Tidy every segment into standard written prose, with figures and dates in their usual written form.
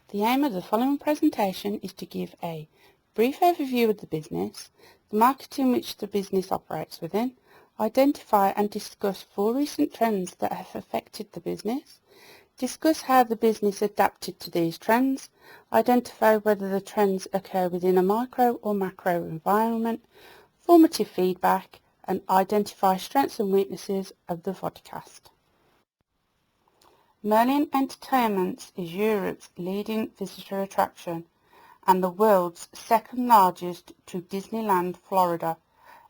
The aim of the following presentation is to give a brief overview of the business, the market in which the business operates within, identify and discuss 4 recent trends that have affected the business, discuss how the business adapted to these trends, identify whether the trends occur within a micro or macro environment, formative feedback, and identify strengths and weaknesses of the vodcast. Merlin Entertainments is Europe's leading visitor attraction and the world's second largest to Disneyland, Florida,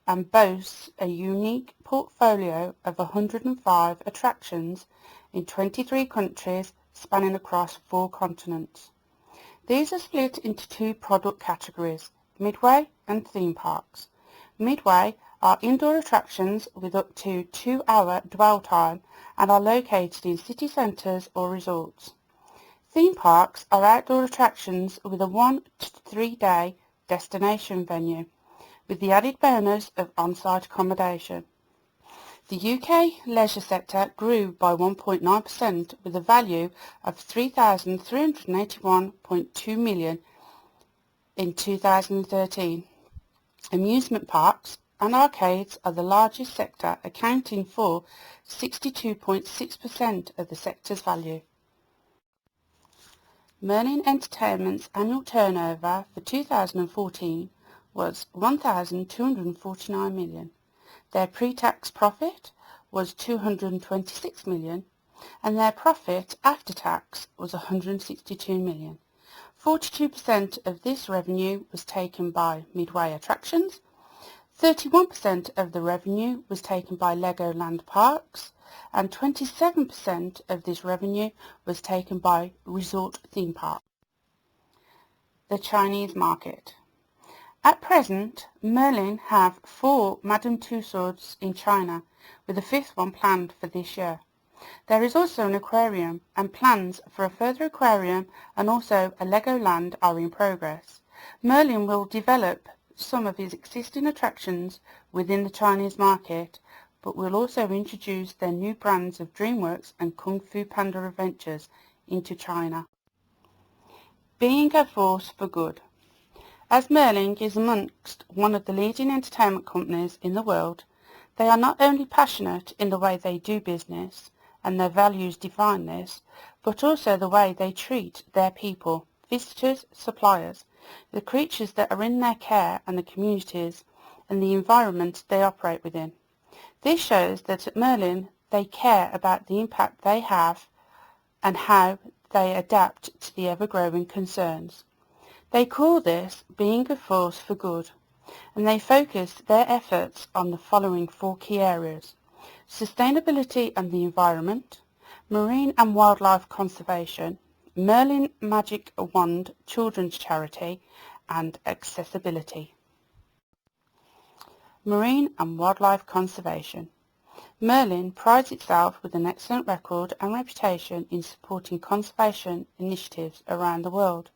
and boasts a unique portfolio of 105 attractions in 23 countries spanning across 4 continents. These are split into 2 product categories, Midway and theme parks. Midway are indoor attractions with up to 2-hour dwell time and are located in city centres or resorts. Theme parks are outdoor attractions with a 1 to 3 day destination venue, with the added bonus of on-site accommodation. The UK leisure sector grew by 1.9% with a value of £3,381.2 million in 2013. Amusement parks and arcades are the largest sector, accounting for 62.6% of the sector's value. Merlin Entertainments' annual turnover for 2014 was £1,249 million. Their pre-tax profit was £226 million, and their profit after tax was £162 million. 42% of this revenue was taken by Midway attractions, 31% of the revenue was taken by Legoland parks, and 27% of this revenue was taken by resort theme parks. The Chinese market. At present, Merlin have 4 Madame Tussauds in China, with a 5th one planned for this year. There is also an aquarium, and plans for a further aquarium and also a Legoland are in progress. Merlin will develop some of his existing attractions within the Chinese market, but will also introduce their new brands of DreamWorks and Kung Fu Panda Adventures into China. Being a force for good. As Merlin is amongst one of the leading entertainment companies in the world, they are not only passionate in the way they do business, and their values define this, but also the way they treat their people, visitors, suppliers, the creatures that are in their care and the communities and the environment they operate within. This shows that at Merlin they care about the impact they have and how they adapt to the ever-growing concerns. They call this being a force for good, and they focus their efforts on the following 4 key areas: sustainability and the environment, marine and wildlife conservation, Merlin Magic Wand Children's Charity, and accessibility. Marine and wildlife conservation. Merlin prides itself with an excellent record and reputation in supporting conservation initiatives around the world.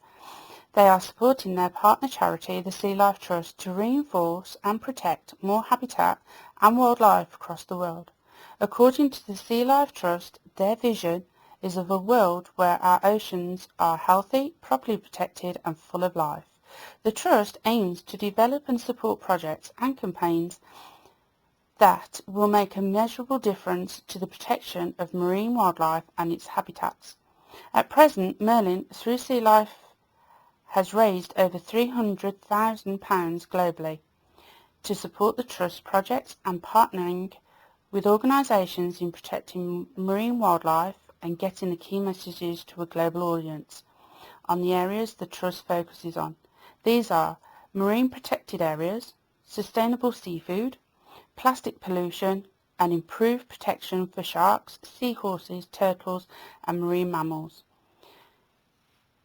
They are supporting their partner charity, the Sea Life Trust, to reinforce and protect more habitat and wildlife across the world. According to the Sea Life Trust, their vision is of a world where our oceans are healthy, properly protected and full of life. The Trust aims to develop and support projects and campaigns that will make a measurable difference to the protection of marine wildlife and its habitats. At present, Merlin, through Sea Life, has raised over £300,000 globally to support the Trust projects and partnering with organisations in protecting marine wildlife and getting the key messages to a global audience on the areas the Trust focuses on. These are marine protected areas, sustainable seafood, plastic pollution, and improved protection for sharks, seahorses, turtles and marine mammals.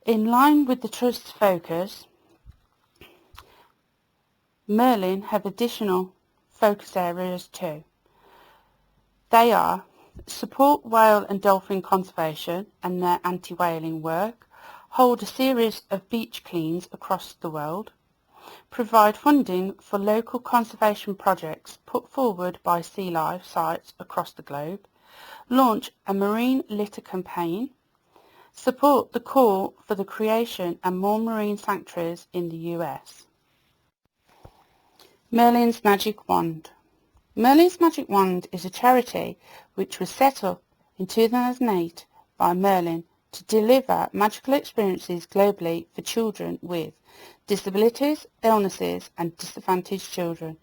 In line with the Trust's focus, Merlin have additional focus areas too. They are support whale and dolphin conservation and their anti-whaling work, hold a series of beach cleans across the world, provide funding for local conservation projects put forward by Sea Life sites across the globe, launch a marine litter campaign, support the call for the creation of more marine sanctuaries in the US. Merlin's Magic Wand. Merlin's Magic Wand is a charity which was set up in 2008 by Merlin to deliver magical experiences globally for children with disabilities, illnesses and disadvantaged children.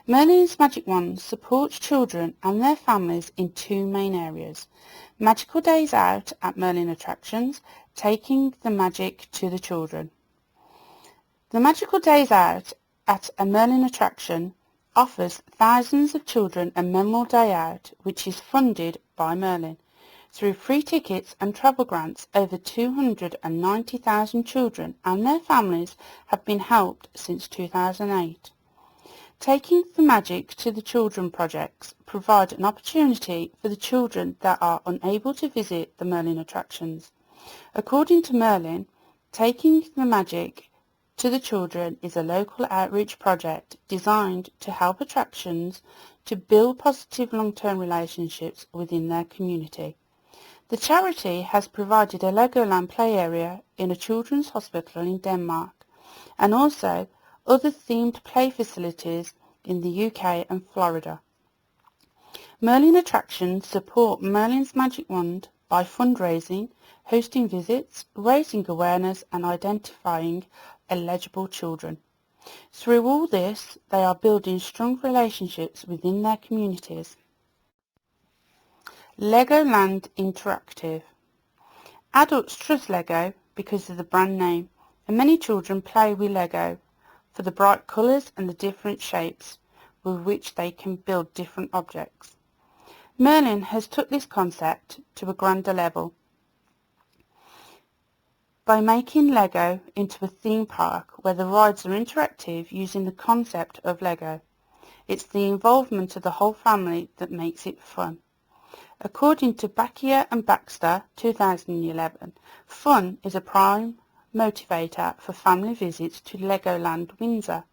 Merlin's Magic Wand supports children and their families in two main areas: magical days out at Merlin attractions, taking the magic to the children. The Magical Days Out at a Merlin attraction offers thousands of children a memorable day out which is funded by Merlin. Through free tickets and travel grants, over 290,000 children and their families have been helped since 2008. Taking the Magic to the Children projects provide an opportunity for the children that are unable to visit the Merlin attractions. According to Merlin, Taking the Magic to the Children is a local outreach project designed to help attractions to build positive long-term relationships within their community. The charity has provided a Legoland play area in a children's hospital in Denmark and also other themed play facilities in the UK and Florida. Merlin attractions support Merlin's Magic Wand by fundraising, hosting visits, raising awareness and identifying eligible children. Through all this, they are building strong relationships within their communities. Legoland Interactive. Adults trust Lego because of the brand name, and many children play with Lego for the bright colours and the different shapes with which they can build different objects. Merlin has took this concept to a grander level by making Lego into a theme park where the rides are interactive using the concept of Lego. It's the involvement of the whole family that makes it fun. According to Bacchia and Baxter, 2011, fun is a prime motivator for family visits to Legoland Windsor.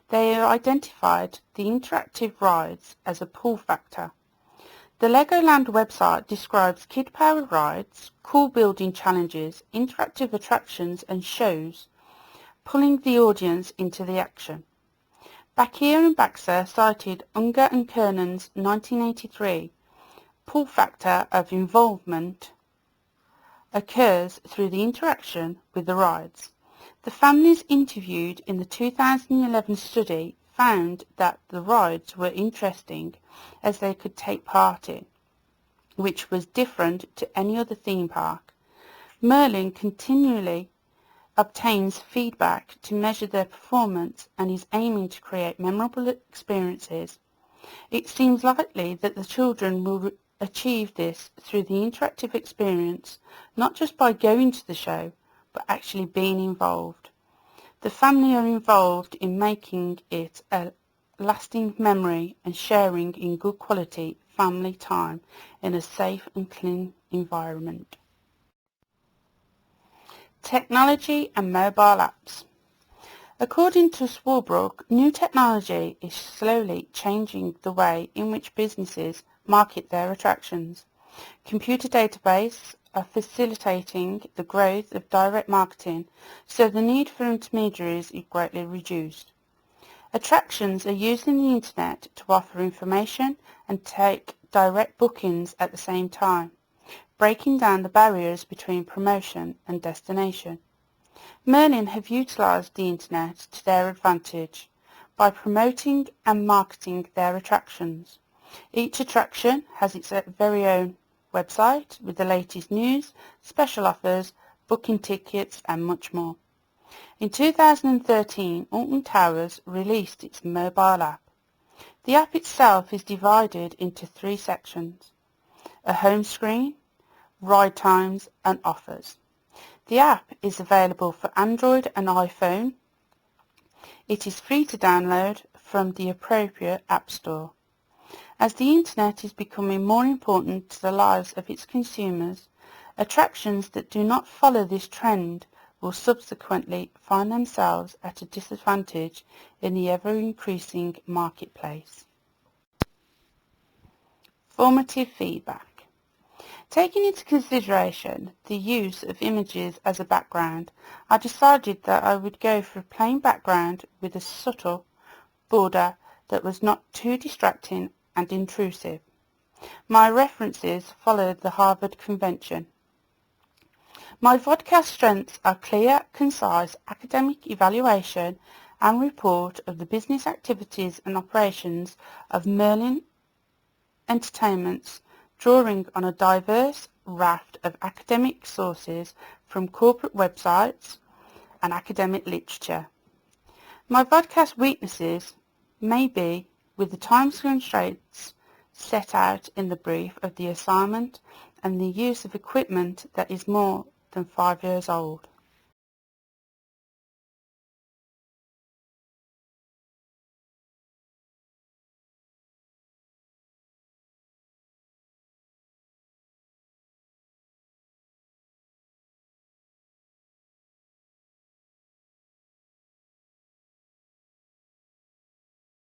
They have identified the interactive rides as a pull factor. The Legoland website describes kid-powered rides, cool building challenges, interactive attractions and shows, pulling the audience into the action. Bacchia and Baxter cited Unger and Kernan's 1983 pull factor of involvement occurs through the interaction with the rides. The families interviewed in the 2011 study found that the rides were interesting as they could take part in, which was different to any other theme park. Merlin continually obtains feedback to measure their performance and is aiming to create memorable experiences. It seems likely that the children will achieve this through the interactive experience, not just by going to the show, but actually being involved. The family are involved in making it a lasting memory and sharing in good quality family time in a safe and clean environment. Technology and mobile apps. According to Swarbrick, new technology is slowly changing the way in which businesses market their attractions. Computer databases are facilitating the growth of direct marketing, so the need for intermediaries is greatly reduced. Attractions are using the internet to offer information and take direct bookings at the same time, breaking down the barriers between promotion and destination. Merlin have utilised the internet to their advantage by promoting and marketing their attractions. Each attraction has its very own website with the latest news, special offers, booking tickets and much more. In 2013, Alton Towers released its mobile app. The app itself is divided into three sections: a home screen, ride times and offers. The app is available for Android and iPhone. It is free to download from the appropriate app store. As the internet is becoming more important to the lives of its consumers, attractions that do not follow this trend will subsequently find themselves at a disadvantage in the ever-increasing marketplace. Formative feedback. Taking into consideration the use of images as a background, I decided that I would go for a plain background with a subtle border that was not too distracting and intrusive. My references followed the Harvard convention. My vodcast strengths are clear, concise, academic evaluation and report of the business activities and operations of Merlin Entertainments, drawing on a diverse raft of academic sources from corporate websites and academic literature. My vodcast weaknesses may be with the time constraints set out in the brief of the assignment and the use of equipment that is more than 5 years old.